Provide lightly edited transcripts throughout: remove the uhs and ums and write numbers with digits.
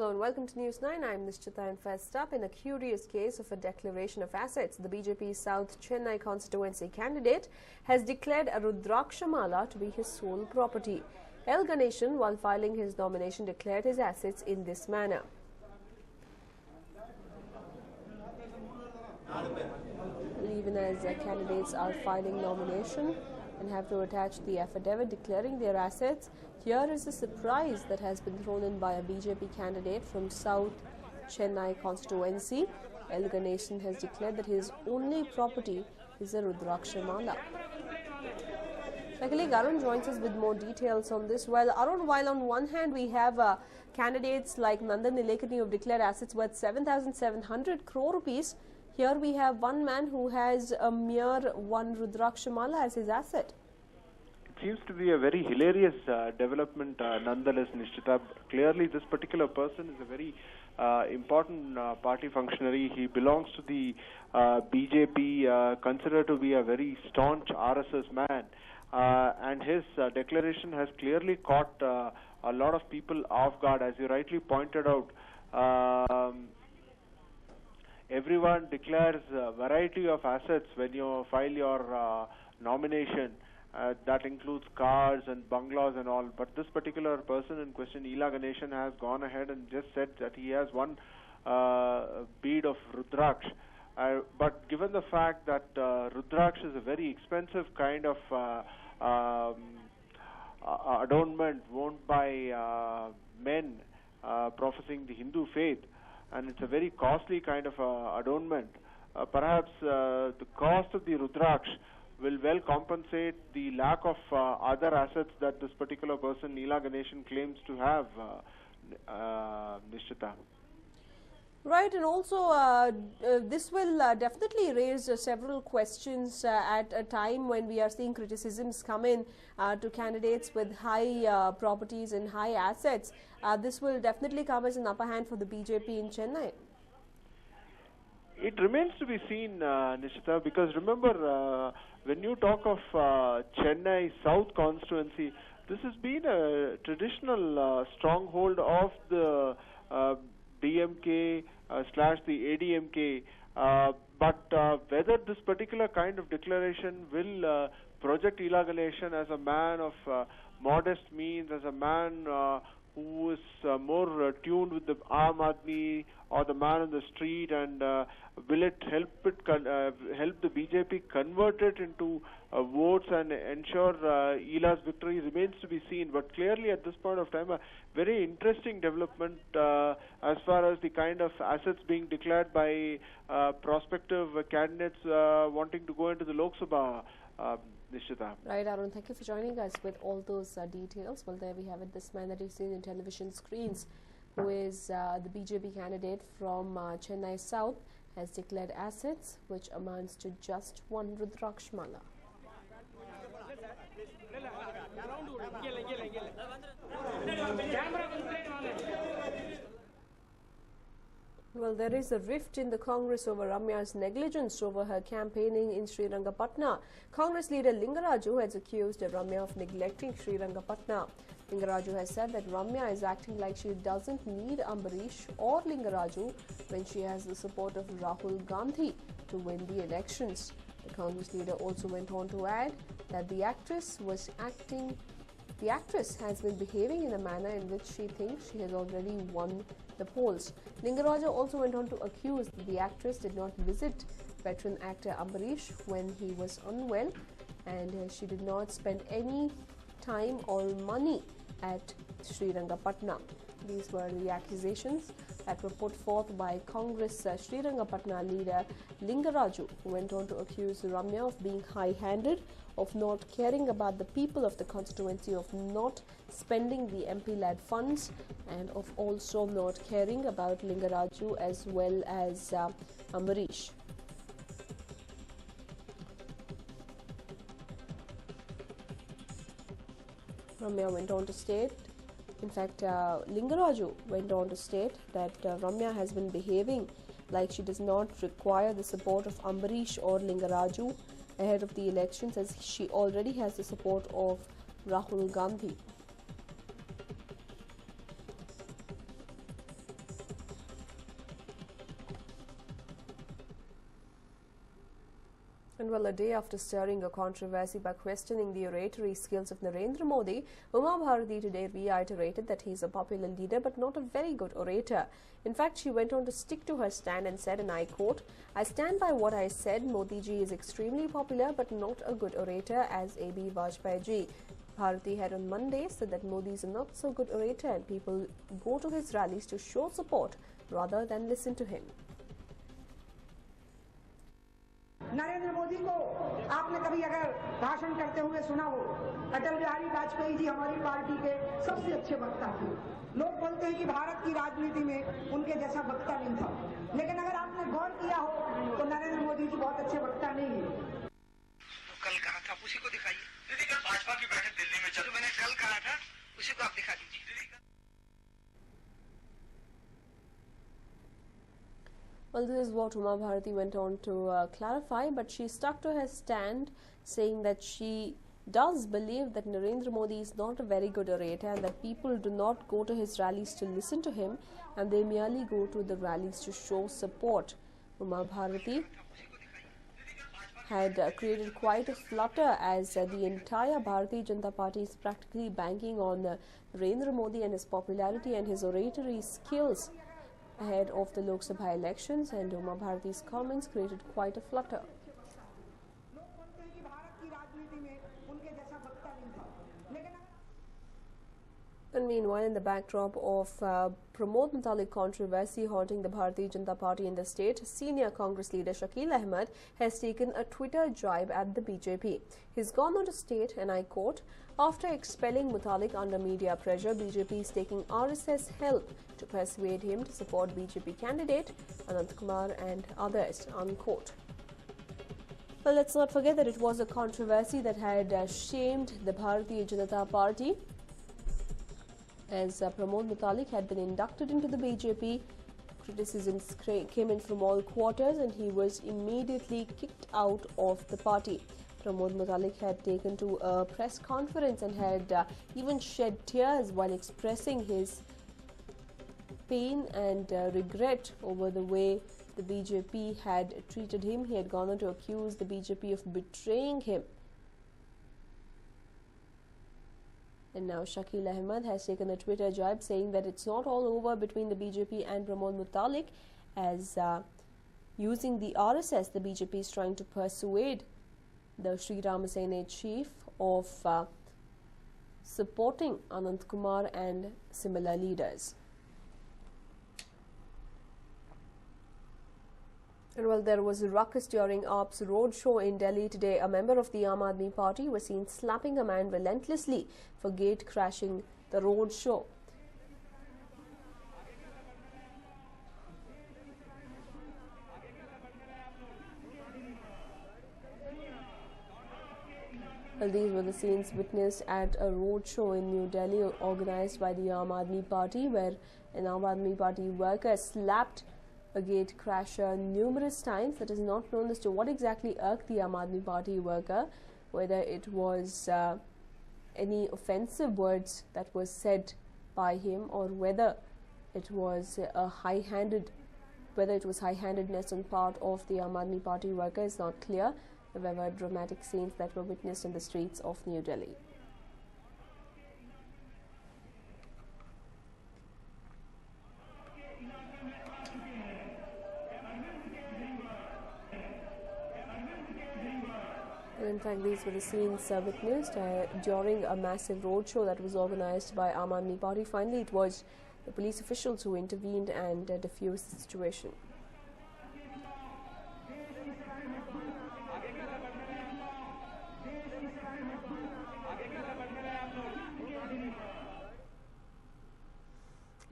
Hello and welcome to News 9. I'm Nishchita, and first up, in a curious case of a declaration of assets, the BJP South Chennai constituency candidate has declared a Rudrakshamala to be his sole property. L. Ganeshan, while filing his nomination, declared his assets in this manner. Even as candidates are filing nomination and have to attach the affidavit declaring their assets, here is a surprise that has been thrown in by a BJP candidate from South Chennai constituency. L. Ganeshan has declared that his only property is a Rudrakshamala. My colleague Arun joins us with more details on this. Well, Arun, while on one hand we have candidates like Nandan Nilekani who have declared assets worth 7,700 crore rupees, here we have one man who has a mere one Rudrakshamala as his asset. It seems to be a very hilarious development nonetheless, Nishchita. Clearly, this particular person is a very important party functionary. He belongs to the BJP, considered to be a very staunch RSS man. And his declaration has clearly caught a lot of people off guard. As you rightly pointed out, everyone declares a variety of assets when you file your nomination. That includes cars and bungalows and all. But this particular person in question, Ila Ganeshan, has gone ahead and just said that he has one bead of Rudraksh. But given the fact that Rudraksh is a very expensive kind of adornment worn by men professing the Hindu faith, and it's a very costly kind of adornment, perhaps the cost of the Rudraksh will well compensate the lack of other assets that this particular person, Neela Ganeshan, claims to have, Nishchita. Right, and also this will definitely raise several questions at a time when we are seeing criticisms come in to candidates with high properties and high assets. This will definitely come as an upper hand for the BJP in Chennai. It remains to be seen, Nishchita, because remember, when you talk of Chennai South constituency, this has been a traditional stronghold of the DMK slash the ADMK. But whether this particular kind of declaration will project Ila Ganeshan as a man of modest means, as a man who is more tuned with the Aam Aadmi or the man on the street, and will it help the BJP convert it into votes and ensure Ila's victory remains to be seen. But clearly at this point of time, a very interesting development as far as the kind of assets being declared by prospective candidates wanting to go into the Lok Sabha. Nishchita. Right, Arun, thank you for joining us with all those details. Well, there we have it, this man that you've seen in television screens, who is the BJP candidate from Chennai South, has declared assets which amounts to just one Rudrakshamala. Well, there is a rift in the Congress over Ramya's negligence over her campaigning in Srirangapatna. Congress leader Lingaraju has accused Ramya of neglecting Srirangapatna. Lingaraju has said that Ramya is acting like she doesn't need Ambarish or Lingaraju when she has the support of Rahul Gandhi to win the elections. The Congress leader also went on to add that the actress has been behaving in a manner in which she thinks she has already won the polls. Lingaraju also went on to accuse that the actress did not visit veteran actor Ambarish when he was unwell, and she did not spend any time or money at Srirangapatna. These were the accusations that were put forth by Congress Srirangapatna leader Lingaraju, who went on to accuse Ramya of being high-handed, of not caring about the people of the constituency, of not spending the MP-led funds, and of also not caring about Lingaraju as well as Ambarish. Ramya went on to state, in fact, Lingaraju went on to state that Ramya has been behaving like she does not require the support of Ambarish or Lingaraju ahead of the elections, as she already has the support of Rahul Gandhi. a day after stirring a controversy by questioning the oratory skills of Narendra Modi, Uma Bharati today reiterated that he is a popular leader but not a very good orator. In fact, she went on to stick to her stand and said, and I quote, "I stand by what I said. Modi ji is extremely popular but not a good orator as A.B. Vajpayee ji." Bharati had on Monday said that Modi is a not so good orator and people go to his rallies to show support rather than listen to him. Narendra Modi को आपने कभी अगर भाषण करते हुए सुना हो, अटल बिहारी वाजपेयी जी हमारी पार्टी के सबसे अच्छे वक्ता थे। लोग बोलते हैं कि भारत की राजनीति में उनके जैसा वक्ता नहीं था, लेकिन अगर आपने गौर किया हो तो नरेंद्र मोदी जी बहुत अच्छे वक्ता नहीं है। तो कल कहा था उसी को दिखाइए। दीदी कल भाजपा की बैठक दिल्ली में चलो, मैंने कल कहा था उसी को आप दिखा दीजिए। Well, this is what Uma Bharati went on to clarify, but she stuck to her stand, saying that she does believe that Narendra Modi is not a very good orator and that people do not go to his rallies to listen to him and they merely go to the rallies to show support. Uma Bharati had created quite a flutter as the entire Bharatiya Janata Party is practically banking on Narendra Modi and his popularity and his oratory skills ahead of the Lok Sabha elections, and Uma Bharati's comments created quite a flutter. And meanwhile, in the backdrop of Pramod Mutalik controversy haunting the Bharatiya Janata Party in the state, senior Congress leader Shakil Ahmed has taken a Twitter jibe at the BJP. He's gone on to state, and I quote, "After expelling Mutalik under media pressure, BJP is taking RSS help to persuade him to support BJP candidate Anant Kumar and others," unquote. Well, let's not forget that it was a controversy that had shamed the Bharatiya Janata Party, as Pramod Mutalik had been inducted into the BJP. Criticisms came in from all quarters and he was immediately kicked out of the party. Pramod Mutalik had taken to a press conference and had even shed tears while expressing his pain and regret over the way the BJP had treated him. He had gone on to accuse the BJP of betraying him. And now Shakil Ahmed has taken a Twitter jibe saying that it's not all over between the BJP and Pramod Mutalik, as using the RSS, the BJP is trying to persuade the Sri Ramasena chief of supporting Anant Kumar and similar leaders. And while there was a ruckus during AAP's roadshow in Delhi today, a member of the Aam Aadmi Party was seen slapping a man relentlessly for gate crashing the roadshow. Well, these were the scenes witnessed at a roadshow in New Delhi organized by the Aam Aadmi Party, where an Aam Aadmi Party worker slapped a gate crasher numerous times. That is not known as to what exactly irked the Aam Aadmi Party worker, whether it was any offensive words that was said by him or whether it was high-handedness on part of the Aam Aadmi Party worker is not clear. However, dramatic scenes that were witnessed in the streets of New Delhi. And in fact, these were the scenes witnessed during a massive roadshow that was organized by Aam Aadmi Party. Finally, it was the police officials who intervened and diffused the situation.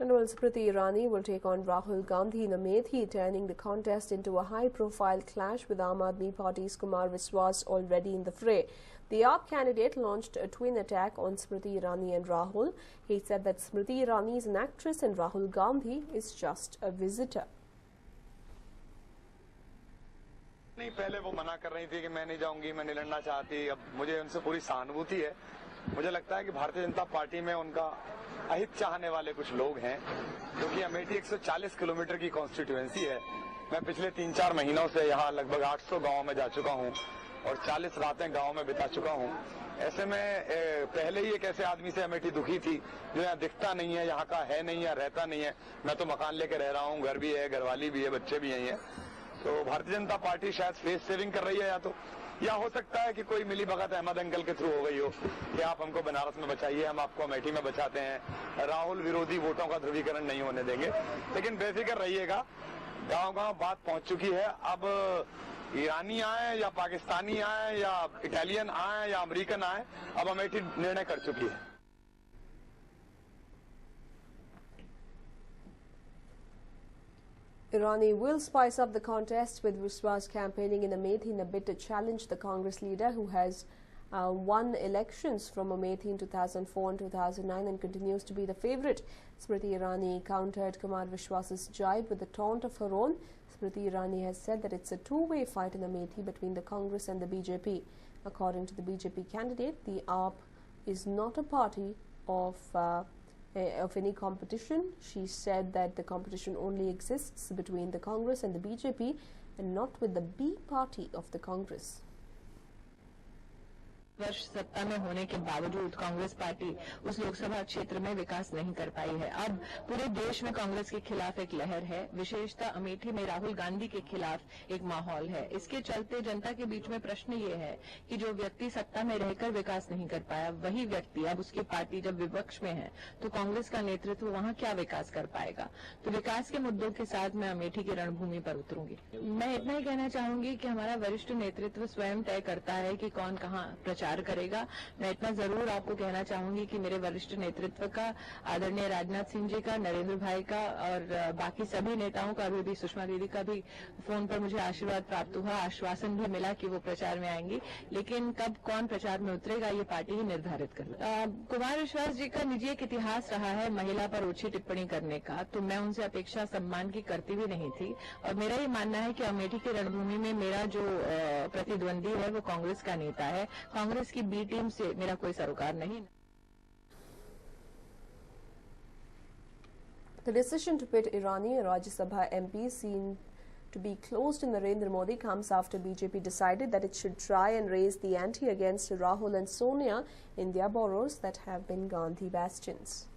And well, Smriti Irani will take on Rahul Gandhi in Amethi, turning the contest into a high-profile clash with Aam Aadmi Party's Kumar Viswas already in the fray. The AAP candidate launched a twin attack on Smriti Irani and Rahul. He said that Smriti Irani is an actress and Rahul Gandhi is just a visitor. नहीं, पहले वो मना कर रही थी कि मैं नहीं जाऊंगी, मैं नहीं लड़ना चाहती। अब मुझे उनसे पूरी सहानुभूति है। मुझे लगता है कि भारतीय जनता पार्टी में उनका अहित चाहने वाले कुछ लोग हैं, क्योंकि अमेठी 140 किलोमीटर की कॉन्स्टिट्यूएंसी है। मैं पिछले 3-4 महीनों से यहाँ लगभग 800 गांवों में जा चुका हूँ और 40 रातें गांव में बिता चुका हूं। ऐसे में पहले ही एक ऐसे आदमी से अमेठी दुखी थी जो यहाँ दिखता नहीं है, यहाँ का है नहीं है, रहता नहीं है। मैं तो मकान लेके रह रहा हूँ, घर भी है, घरवाली भी है, बच्चे भी यही है। तो भारतीय जनता पार्टी शायद फेस सेविंग कर रही है, या हो सकता है कि कोई मिली भगत अहमद अंकल के थ्रू हो गई हो कि आप हमको बनारस में बचाइए, हम आपको अमेठी में बचाते हैं। राहुल विरोधी वोटों का ध्रुवीकरण नहीं होने देंगे। लेकिन बेफिक्र रहिएगा, गांव-गांव बात पहुंच चुकी है। अब ईरानी आए या पाकिस्तानी आए या इटालियन आए या अमेरिकन आए, अब अमेठी निर्णय कर चुकी है। Irani will spice up the contest with Vishwas campaigning in Amethi in a bid to challenge the Congress leader who has won elections from Amethi in 2004 and 2009 and continues to be the favourite. Smriti Irani countered Kumar Vishwas's jibe with a taunt of her own. Smriti Irani has said that it's a two-way fight in Amethi between the Congress and the BJP. According to the BJP candidate, the AAP is not a party of any competition. She said that the competition only exists between the Congress and the BJP and not with the B party of the Congress. वर्ष सत्ता में होने के बावजूद Congress party उस लोकसभा क्षेत्र में विकास नहीं कर पाई है। अब पूरे देश में कांग्रेस के खिलाफ एक लहर है, विशेषतः अमेठी में राहुल गांधी के खिलाफ एक माहौल है। इसके चलते जनता के बीच में प्रश्न ये है कि जो व्यक्ति सत्ता में रहकर विकास नहीं कर पाया, वही व्यक्ति अब उसकी पार्टी जब विपक्ष में है तो कांग्रेस का नेतृत्व वहां क्या विकास कर पाएगा। तो विकास के मुद्दों के साथ मैं अमेठी की रणभूमि पर उतरूंगी। मैं इतना ही कहना चाहूंगी कि हमारा वरिष्ठ नेतृत्व स्वयं तय करता है कि कौन कहाँ प्रचार करेगा। मैं इतना जरूर आपको कहना चाहूंगी कि मेरे वरिष्ठ नेतृत्व का, आदरणीय राजनाथ सिंह जी का, नरेंद्र भाई का और बाकी सभी नेताओं का, अभी भी सुषमा दीदी का भी फोन पर मुझे आशीर्वाद प्राप्त हुआ, आश्वासन भी मिला कि वो प्रचार में आएंगी। लेकिन कब कौन प्रचार में उतरेगा ये पार्टी ही निर्धारित करेगी। कुमार विश्वास जी का निजी एक इतिहास रहा है महिला पर ओछी टिप्पणी करने का, तो मैं उनसे अपेक्षा सम्मान की करती भी नहीं थी। और मेरा ये मानना है कि अमेठी की रणभूमि में मेरा जो प्रतिद्वंदी है वो कांग्रेस का नेता है। कांग्रेस की बी टीम से मेरा कोई सरोकार नहीं। The decision to pit Irani, a Rajya Sabha MP seen to be close to Narendra Modi, comes after BJP decided that it should try and raise the ante against Rahul and Sonia in their boroughs that have been Gandhi bastions.